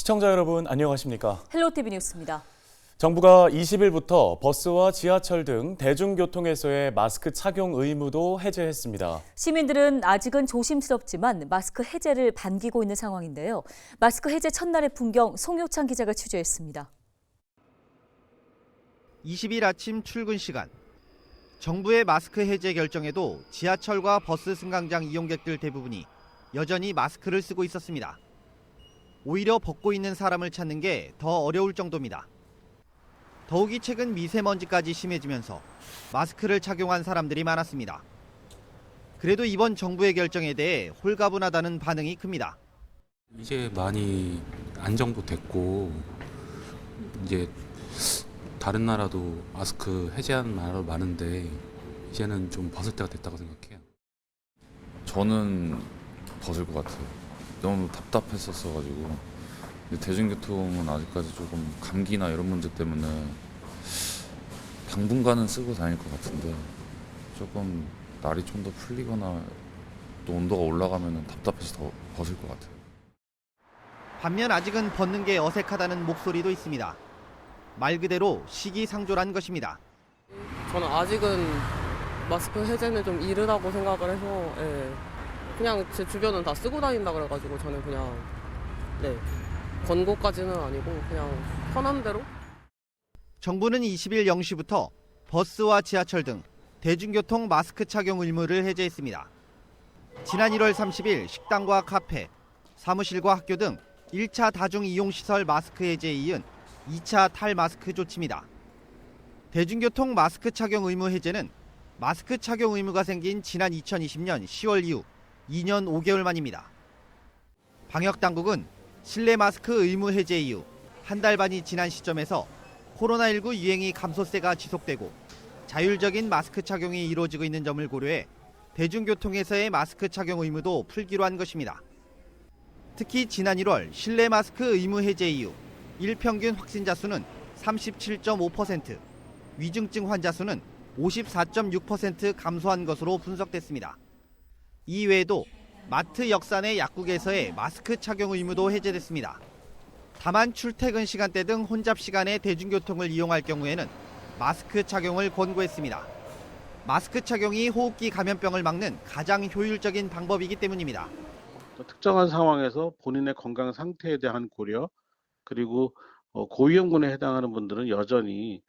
시청자 여러분 안녕하십니까? 헬로티비 뉴스입니다. 정부가 20일부터 버스와 지하철 등 대중교통에서의 마스크 착용 의무도 해제했습니다. 시민들은 아직은 조심스럽지만 마스크 해제를 반기고 있는 상황인데요. 마스크 해제 첫날의 풍경 송효창 기자가 취재했습니다. 20일 아침 출근 시간. 정부의 마스크 해제 결정에도 지하철과 버스 승강장 이용객들 대부분이 여전히 마스크를 쓰고 있었습니다. 오히려 벗고 있는 사람을 찾는 게 더 어려울 정도입니다. 더욱이 최근 미세먼지까지 심해지면서 마스크를 착용한 사람들이 많았습니다. 그래도 이번 정부의 결정에 대해 홀가분하다는 반응이 큽니다. 이제 많이 안정도 됐고 이제 다른 나라도 마스크 해제하는 나라도 많은데 이제는 좀 벗을 때가 됐다고 생각해요. 저는 벗을 것 같아요. 너무 답답했었어가지고. 근데 대중교통은 아직까지 조금 감기나 이런 문제 때문에 당분간은 쓰고 다닐 것 같은데 조금 날이 좀 더 풀리거나 또 온도가 올라가면 답답해서 더 벗을 것 같아요. 반면 아직은 벗는 게 어색하다는 목소리도 있습니다. 말 그대로 시기상조란 것입니다. 저는 아직은 마스크 해제는 좀 이르다고 생각을 해서 그냥 제 주변은 다 쓰고 다닌다 그래가지고 저는 그냥 권고까지는 아니고 그냥 편한 대로. 정부는 20일 0시부터 버스와 지하철 등 대중교통 마스크 착용 의무를 해제했습니다. 지난 1월 30일 식당과 카페, 사무실과 학교 등 1차 다중이용시설 마스크 해제에 이은 2차 탈마스크 조치입니다. 대중교통 마스크 착용 의무 해제는 마스크 착용 의무가 생긴 지난 2020년 10월 이후 2년 5개월 만입니다. 방역당국은 실내 마스크 의무 해제 이후 한 달 반이 지난 시점에서 코로나19 유행이 감소세가 지속되고 자율적인 마스크 착용이 이루어지고 있는 점을 고려해 대중교통에서의 마스크 착용 의무도 풀기로 한 것입니다. 특히 지난 1월 실내 마스크 의무 해제 이후 일평균 확진자 수는 37.5%, 위중증 환자 수는 54.6% 감소한 것으로 분석됐습니다. 이외에도 마트 역산의 약국에서의 마스크 착용 의무도 해제됐습니다. 다만 출퇴근 시간대 등 혼잡 시간에 대중교통을 이용할 경우에는 마스크 착용을 권고했습니다. 마스크 착용이 호흡기 감염병을 막는 가장 효율적인 방법이기 때문입니다. 특정한 상황에서 본인의 건강 상태에 대한 고려, 그리고 고위험군에 해당하는 분들은 여전히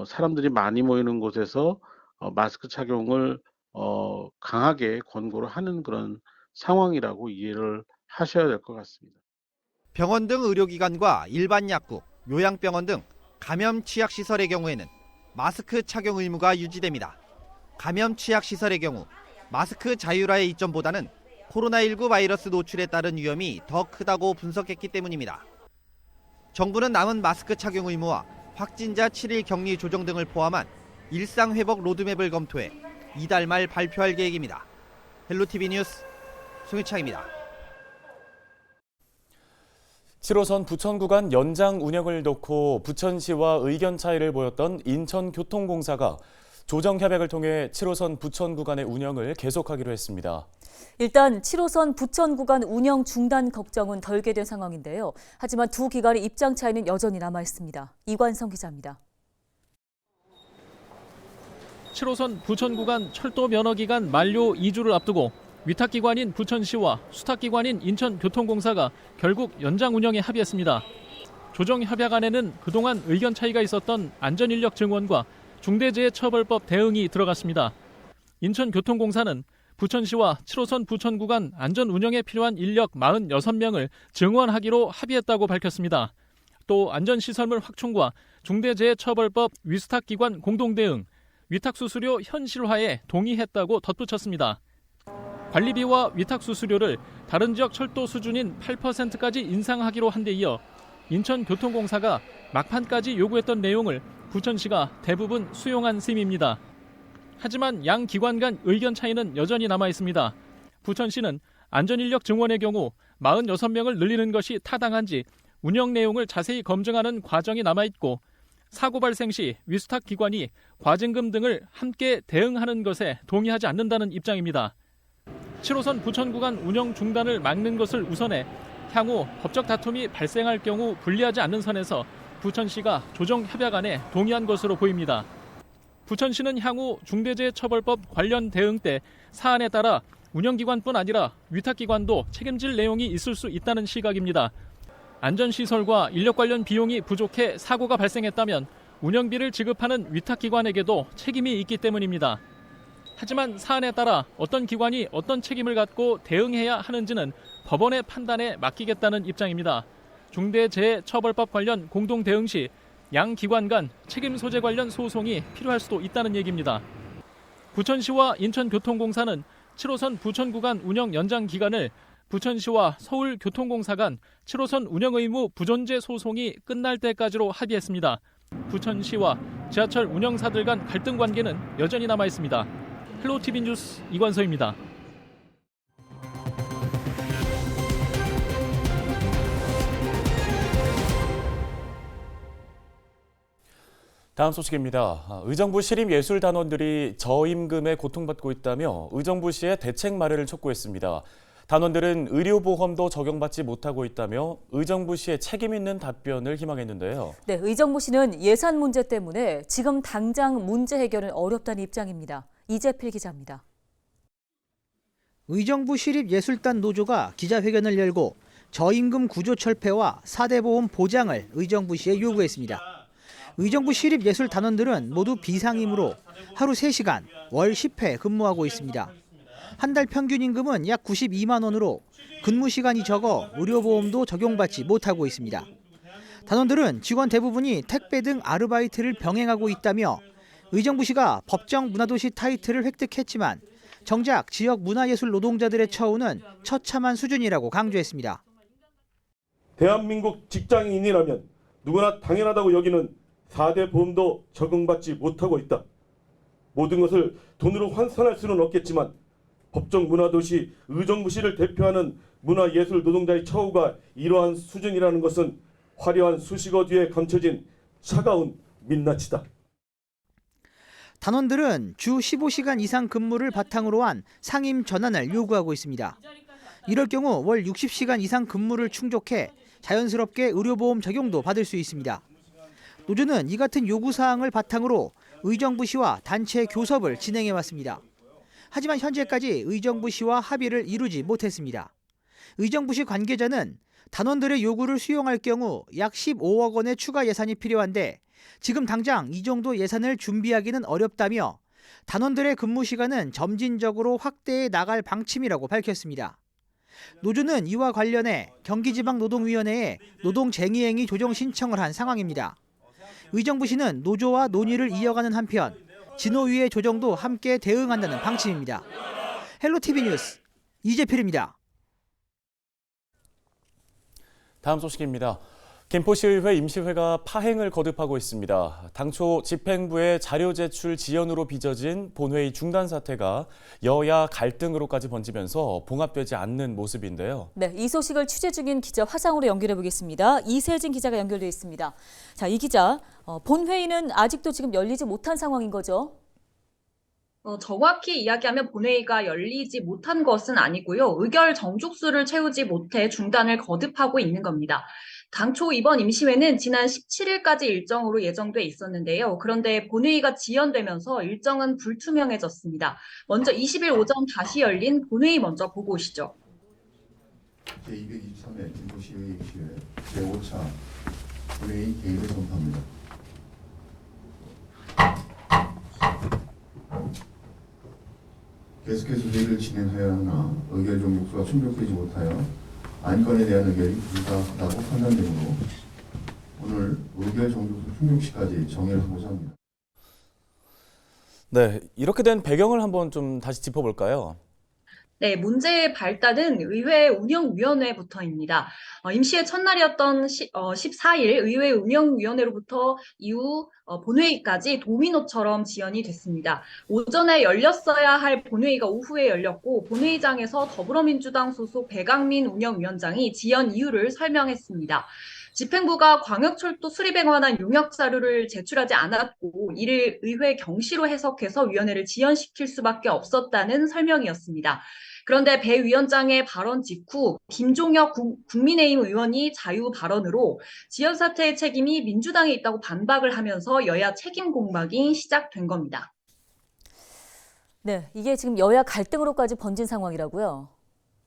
사람들이 많이 모이는 곳에서 마스크 착용을 강하게 권고를 하는 그런 상황이라고 이해를 하셔야 될 것 같습니다. 병원 등 의료기관과 일반 약국, 요양병원 등 감염 취약시설의 경우에는 마스크 착용 의무가 유지됩니다. 감염 취약시설의 경우 마스크 자율화의 이점보다는 코로나19 바이러스 노출에 따른 위험이 더 크다고 분석했기 때문입니다. 정부는 남은 마스크 착용 의무와 확진자 7일 격리 조정 등을 포함한 일상회복 로드맵을 검토해 이달 말 발표할 계획입니다. 헬로티비 뉴스 송유창입니다. 7호선 부천 구간 연장 운영을 놓고 부천시와 의견 차이를 보였던 인천교통공사가 조정 협약을 통해 7호선 부천 구간의 운영을 계속하기로 했습니다. 일단 7호선 부천 구간 운영 중단 걱정은 덜게 된 상황인데요. 하지만 두 기관의 입장 차이는 여전히 남아 있습니다. 이관성 기자입니다. 7호선 부천 구간 철도 면허 기간 만료 2주를 앞두고 위탁기관인 부천시와 수탁기관인 인천교통공사가 결국 연장 운영에 합의했습니다. 조정협약안에는 그동안 의견 차이가 있었던 안전인력 증원과 중대재해처벌법 대응이 들어갔습니다. 인천교통공사는 부천시와 7호선 부천 구간 안전 운영에 필요한 인력 46명을 증원하기로 합의했다고 밝혔습니다. 또 안전시설물 확충과 중대재해처벌법 위수탁기관 공동대응, 위탁수수료 현실화에 동의했다고 덧붙였습니다. 관리비와 위탁수수료를 다른 지역 철도 수준인 8%까지 인상하기로 한 데 이어 인천교통공사가 막판까지 요구했던 내용을 부천시가 대부분 수용한 셈입니다. 하지만 양 기관 간 의견 차이는 여전히 남아 있습니다. 부천시는 안전인력 증원의 경우 46명을 늘리는 것이 타당한지 운영 내용을 자세히 검증하는 과정이 남아있고 사고 발생 시 위수탁 기관이 과징금 등을 함께 대응하는 것에 동의하지 않는다는 입장입니다. 7호선 부천 구간 운영 중단을 막는 것을 우선해 향후 법적 다툼이 발생할 경우 불리하지 않는 선에서 부천시가 조정 협약안에 동의한 것으로 보입니다. 부천시는 향후 중대재해처벌법 관련 대응 때 사안에 따라 운영기관뿐 아니라 위탁기관도 책임질 내용이 있을 수 있다는 시각입니다. 안전시설과 인력 관련 비용이 부족해 사고가 발생했다면 운영비를 지급하는 위탁기관에게도 책임이 있기 때문입니다. 하지만 사안에 따라 어떤 기관이 어떤 책임을 갖고 대응해야 하는지는 법원의 판단에 맡기겠다는 입장입니다. 중대재해처벌법 관련 공동대응 시 양 기관 간 책임 소재 관련 소송이 필요할 수도 있다는 얘기입니다. 부천시와 인천교통공사는 7호선 부천 구간 운영 연장 기간을 부천시와 서울교통공사 간 7호선 운영 의무 부존재 소송이 끝날 때까지로 합의했습니다. 부천시와 지하철 운영사들 간 갈등 관계는 여전히 남아 있습니다. 헬로티비 뉴스 이관서입니다. 다음 소식입니다. 의정부 시립예술단원들이 저임금에 고통받고 있다며 의정부시에 대책 마련을 촉구했습니다. 단원들은 의료보험도 적용받지 못하고 있다며 의정부시의 책임 있는 답변을 희망했는데요. 네, 의정부시는 예산 문제 때문에 지금 당장 문제 해결은 어렵다는 입장입니다. 이재필 기자입니다. 의정부 시립예술단 노조가 기자회견을 열고 저임금 구조 철폐와 4대 보험 보장을 의정부시에 요구했습니다. 의정부 시립예술단원들은 모두 비상임으로 하루 3시간, 월 10회 근무하고 있습니다. 한 달 평균 임금은 약 92만 원으로 근무 시간이 적어 의료보험도 적용받지 못하고 있습니다. 단원들은 직원 대부분이 택배 등 아르바이트를 병행하고 있다며 의정부시가 법정 문화도시 타이틀을 획득했지만 정작 지역 문화예술 노동자들의 처우는 처참한 수준이라고 강조했습니다. 대한민국 직장인이라면 누구나 당연하다고 여기는 4대 보험도 적용받지 못하고 있다. 모든 것을 돈으로 환산할 수는 없겠지만 법정 문화도시 의정부시를 대표하는 문화예술 노동자의 처우가 이러한 수준이라는 것은 화려한 수식어 뒤에 감춰진 차가운 민낯이다. 단원들은 주 15시간 이상 근무를 바탕으로 한 상임 전환을 요구하고 있습니다. 이럴 경우 월 60시간 이상 근무를 충족해 자연스럽게 의료보험 적용도 받을 수 있습니다. 노조는 이 같은 요구사항을 바탕으로 의정부시와 단체 교섭을 진행해왔습니다. 하지만 현재까지 의정부시와 합의를 이루지 못했습니다. 의정부시 관계자는 단원들의 요구를 수용할 경우 약 15억 원의 추가 예산이 필요한데 지금 당장 이 정도 예산을 준비하기는 어렵다며 단원들의 근무 시간은 점진적으로 확대해 나갈 방침이라고 밝혔습니다. 노조는 이와 관련해 경기지방노동위원회에 노동쟁의행위 조정 신청을 한 상황입니다. 의정부시는 노조와 논의를 이어가는 한편 진호위의 조정도 함께 대응한다는 방침입니다. 헬로티비 뉴스 이재필입니다. 다음 소식입니다. 김포시의회 임시회가 파행을 거듭하고 있습니다. 당초 집행부의 자료 제출 지연으로 빚어진 본회의 중단 사태가 여야 갈등으로까지 번지면서 봉합되지 않는 모습인데요. 네, 이 소식을 취재 중인 기자 화상으로 연결해 보겠습니다. 이세진 기자가 연결돼 있습니다. 자, 이 기자, 본회의는 아직도 지금 열리지 못한 상황인 거죠? 정확히 이야기하면 본회의가 열리지 못한 것은 아니고요. 의결 정족수를 채우지 못해 중단을 거듭하고 있는 겁니다. 당초 이번 임시회는 지난 17일까지 일정으로 예정돼 있었는데요. 그런데 본회의가 지연되면서 일정은 불투명해졌습니다. 먼저 20일 오전 다시 열린 본회의 먼저 보고 오시죠. 제223회 김포시의회 임시회 제5차 본회의 개의를 선포합니다. 계속해서 회의를 진행하여야 하나 의결 정족수가 충족되지 못하여 안건에 대한 의결이 불가하다고 판단되므로 오늘 의결 정족수 충족시까지 정회를 하고자 합니다. 네, 이렇게 된 배경을 한번 좀 다시 짚어볼까요? 네, 문제의 발단은 의회 운영위원회부터입니다. 임시회 첫날이었던 14일 의회 운영위원회로부터 이후 본회의까지 도미노처럼 지연이 됐습니다. 오전에 열렸어야 할 본회의가 오후에 열렸고 본회의장에서 더불어민주당 소속 배강민 운영위원장이 지연 이유를 설명했습니다. 집행부가 광역철도 수립에 관한 용역 자료를 제출하지 않았고 이를 의회 경시로 해석해서 위원회를 지연시킬 수밖에 없었다는 설명이었습니다. 그런데 배 위원장의 발언 직후 김종혁 국민의힘 의원이 자유 발언으로 지연 사태의 책임이 민주당에 있다고 반박을 하면서 여야 책임 공방이 시작된 겁니다. 네, 이게 지금 여야 갈등으로까지 번진 상황이라고요?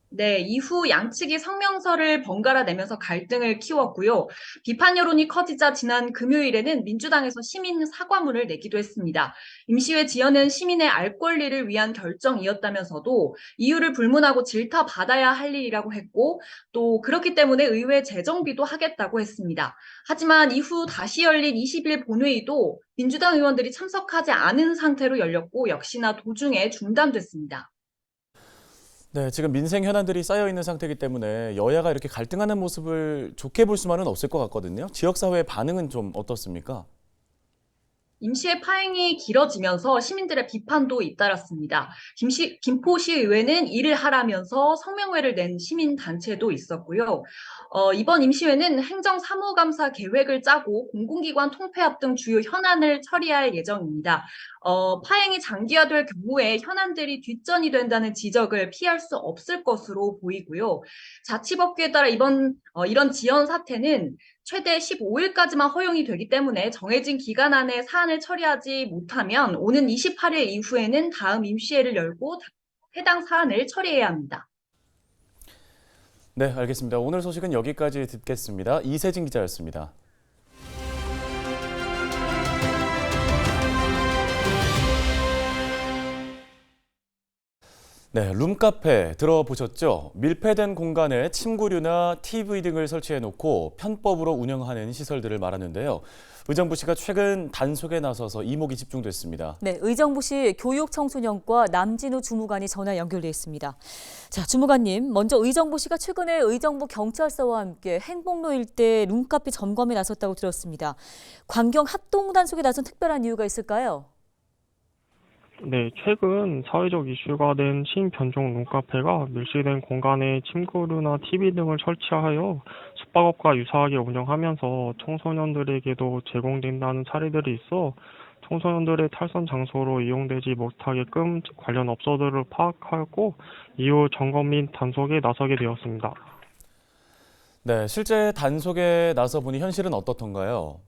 네, 이후 양측이 성명서를 번갈아 내면서 갈등을 키웠고요. 비판 여론이 커지자 지난 금요일에는 민주당에서 시민 사과문을 내기도 했습니다. 임시회 지연은 시민의 알 권리를 위한 결정이었다면서도 이유를 불문하고 질타받아야 할 일이라고 했고 또 그렇기 때문에 의회 재정비도 하겠다고 했습니다. 하지만 이후 다시 열린 20일 본회의도 민주당 의원들이 참석하지 않은 상태로 열렸고 역시나 도중에 중단됐습니다. 네, 지금 민생 현안들이 쌓여 있는 상태이기 때문에 여야가 이렇게 갈등하는 모습을 좋게 볼 수만은 없을 것 같거든요. 지역사회의 반응은 좀 어떻습니까? 임시회 파행이 길어지면서 시민들의 비판도 잇따랐습니다. 김포시 의회는 일을 하라면서 성명회를 낸 시민단체도 있었고요. 이번 임시회는 행정사무감사 계획을 짜고 공공기관 통폐합 등 주요 현안을 처리할 예정입니다. 파행이 장기화될 경우에 현안들이 뒷전이 된다는 지적을 피할 수 없을 것으로 보이고요. 자치법규에 따라 이런 지연 사태는 최대 15일까지만 허용이 되기 때문에 정해진 기간 안에 사안을 처리하지 못하면 오는 28일 이후에는 다음 임시회를 열고 해당 사안을 처리해야 합니다. 네, 알겠습니다. 오늘 소식은 여기까지 듣겠습니다. 이세진 기자였습니다. 네, 룸카페 들어보셨죠? 밀폐된 공간에 침구류나 TV 등을 설치해놓고 편법으로 운영하는 시설들을 말하는데요. 의정부시가 최근 단속에 나서서 이목이 집중됐습니다. 네, 의정부시 교육청소년과 남진우 주무관이 전화 연결돼 있습니다. 자, 주무관님, 먼저 의정부시가 최근에 의정부 경찰서와 함께 행복로 일대 룸카페 점검에 나섰다고 들었습니다. 광경 합동 단속에 나선 특별한 이유가 있을까요? 네, 최근 사회적 이슈가 된 신변종 룸카페가 밀실된 공간에 침구류나 TV 등을 설치하여 숙박업과 유사하게 운영하면서 청소년들에게도 제공된다는 사례들이 있어 청소년들의 탈선 장소로 이용되지 못하게끔 관련 업소들을 파악하고 이후 점검 및 단속에 나서게 되었습니다. 네, 실제 단속에 나서보니 현실은 어떻던가요?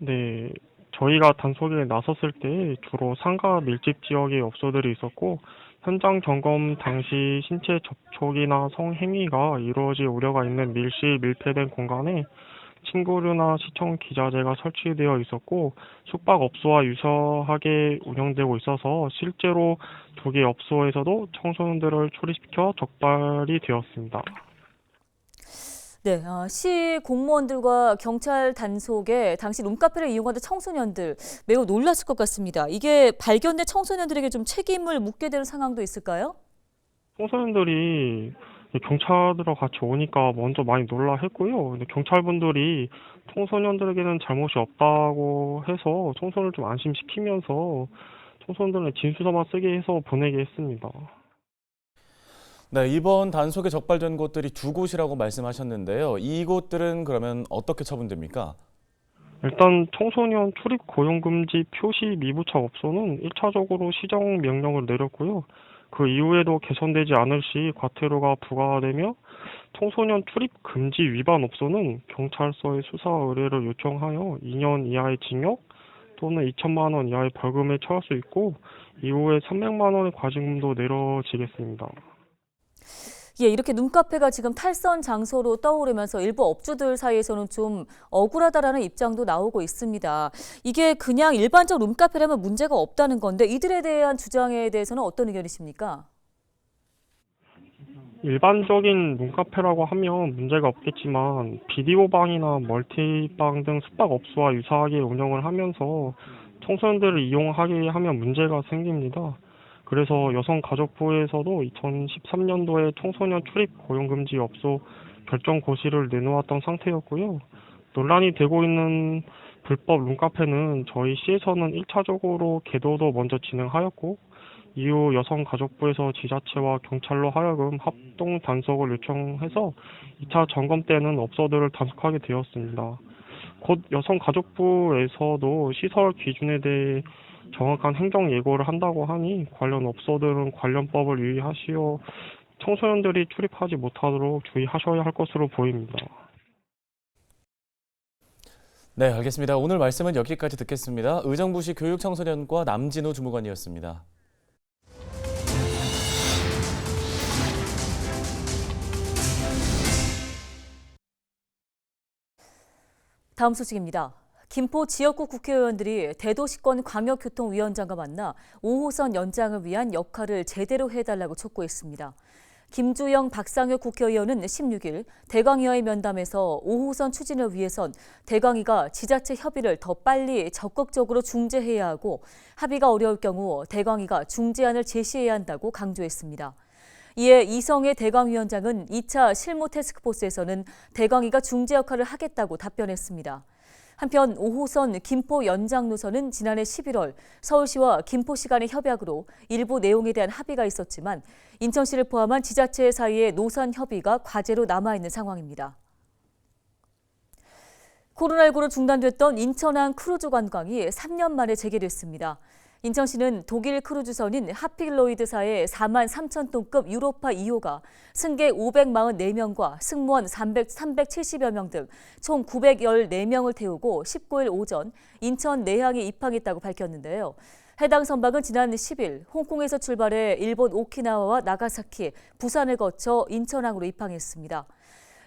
네, 저희가 단속에 나섰을 때 주로 상가 밀집 지역의 업소들이 있었고 현장 점검 당시 신체 접촉이나 성행위가 이루어질 우려가 있는 밀폐된 공간에 침구류나 시청 기자재가 설치되어 있었고 숙박업소와 유사하게 운영되고 있어서 실제로 두 개 업소에서도 청소년들을 출입시켜 적발이 되었습니다. 네, 시 공무원들과 경찰 단속에 당시 룸카페를 이용하던 청소년들 매우 놀랐을 것 같습니다. 이게 발견된 청소년들에게 좀 책임을 묻게 되는 상황도 있을까요? 청소년들이 경찰들하고 같이 오니까 먼저 많이 놀라했고요. 근데 경찰분들이 청소년들에게는 잘못이 없다고 해서 청소년을 좀 안심시키면서 청소년들의 진술서만 쓰게 해서 보내게 했습니다. 네, 이번 단속에 적발된 곳들이 두 곳이라고 말씀하셨는데요. 이곳들은 그러면 어떻게 처분됩니까? 일단 청소년 출입 고용금지 표시 미부착 업소는 1차적으로 시정 명령을 내렸고요. 그 이후에도 개선되지 않을 시 과태료가 부과되며 청소년 출입 금지 위반 업소는 경찰서에 수사 의뢰를 요청하여 2년 이하의 징역 또는 2천만 원 이하의 벌금에 처할 수 있고 이후에 300만 원의 과징금도 내려지겠습니다. 예, 이렇게 룸카페가 지금 탈선 장소로 떠오르면서 일부 업주들 사이에서는 좀 억울하다라는 입장도 나오고 있습니다. 이게 그냥 일반적 룸카페라면 문제가 없다는 건데 이들에 대한 주장에 대해서는 어떤 의견이십니까? 일반적인 룸카페라고 하면 문제가 없겠지만 비디오방이나 멀티방 등 숙박업소와 유사하게 운영을 하면서 청소년들을 이용하게 하면 문제가 생깁니다. 그래서 여성가족부에서도 2013년도에 청소년 출입 고용금지 업소 결정 고시를 내놓았던 상태였고요. 논란이 되고 있는 불법 룸카페는 저희 시에서는 1차적으로 계도도 먼저 진행하였고 이후 여성가족부에서 지자체와 경찰로 하여금 합동 단속을 요청해서 2차 점검 때는 업소들을 단속하게 되었습니다. 곧 여성가족부에서도 시설 기준에 대해 정확한 행정 예고를 한다고 하니 관련 업소들은 관련법을 유의하시어 청소년들이 출입하지 못하도록 주의하셔야 할 것으로 보입니다. 네, 알겠습니다. 오늘 말씀은 여기까지 듣겠습니다. 의정부시 교육청소년과 남진호 주무관이었습니다. 다음 소식입니다. 김포 지역구 국회의원들이 대도시권 광역교통위원장과 만나 5호선 연장을 위한 역할을 제대로 해달라고 촉구했습니다. 김주영, 박상혁 국회의원은 16일 대광위와의 면담에서 5호선 추진을 위해선 대광위가 지자체 협의를 더 빨리 적극적으로 중재해야 하고 합의가 어려울 경우 대광위가 중재안을 제시해야 한다고 강조했습니다. 이에 이성애 대광위원장은 2차 실무 태스크포스에서는 대광위가 중재 역할을 하겠다고 답변했습니다. 한편 5호선 김포 연장 노선은 지난해 11월 서울시와 김포시 간의 협약으로 일부 내용에 대한 합의가 있었지만 인천시를 포함한 지자체 사이의 노선 협의가 과제로 남아있는 상황입니다. 코로나19로 중단됐던 인천항 크루즈 관광이 3년 만에 재개됐습니다. 인천시는 독일 크루즈선인 하필로이드사의 4만 3천 톤급 유로파 2호가 승객 544명과 승무원 370여 명 등 총 914명을 태우고 19일 오전 인천 내항에 입항했다고 밝혔는데요. 해당 선박은 지난 10일 홍콩에서 출발해 일본 오키나와와 나가사키, 부산을 거쳐 인천항으로 입항했습니다.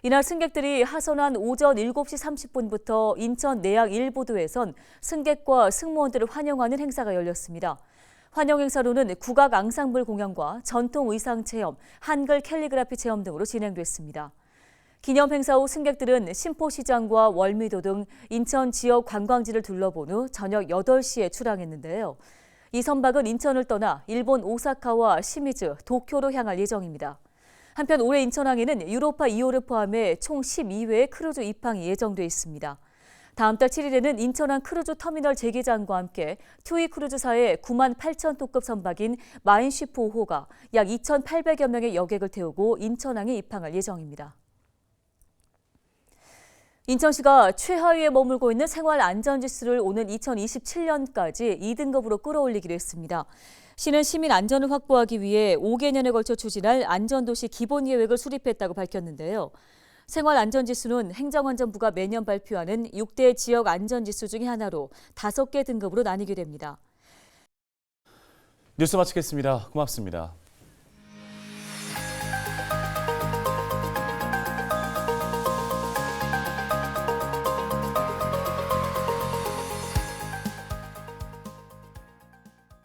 이날 승객들이 하선한 오전 7시 30분부터 인천 내항 1부두에선 승객과 승무원들을 환영하는 행사가 열렸습니다. 환영 행사로는 국악 앙상블 공연과 전통 의상 체험, 한글 캘리그라피 체험 등으로 진행됐습니다. 기념 행사 후 승객들은 신포시장과 월미도 등 인천 지역 관광지를 둘러본 후 저녁 8시에 출항했는데요. 이 선박은 인천을 떠나 일본 오사카와 시미즈, 도쿄로 향할 예정입니다. 한편 올해 인천항에는 유로파 2호를 포함해 총 12회의 크루즈 입항이 예정돼 있습니다. 다음 달 7일에는 인천항 크루즈 터미널 재개장과 함께 투이 크루즈사의 9만 8천 톤급 선박인 마인시프 5호가 약 2,800여 명의 여객을 태우고 인천항에 입항할 예정입니다. 인천시가 최하위에 머물고 있는 생활안전지수를 오는 2027년까지 2등급으로 끌어올리기로 했습니다. 시는 시민 안전을 확보하기 위해 5개년에 걸쳐 추진할 안전도시 기본계획을 수립했다고 밝혔는데요. 생활안전지수는 행정안전부가 매년 발표하는 6대 지역 안전지수 중에 하나로 5개 등급으로 나뉘게 됩니다. 뉴스 마치겠습니다. 고맙습니다.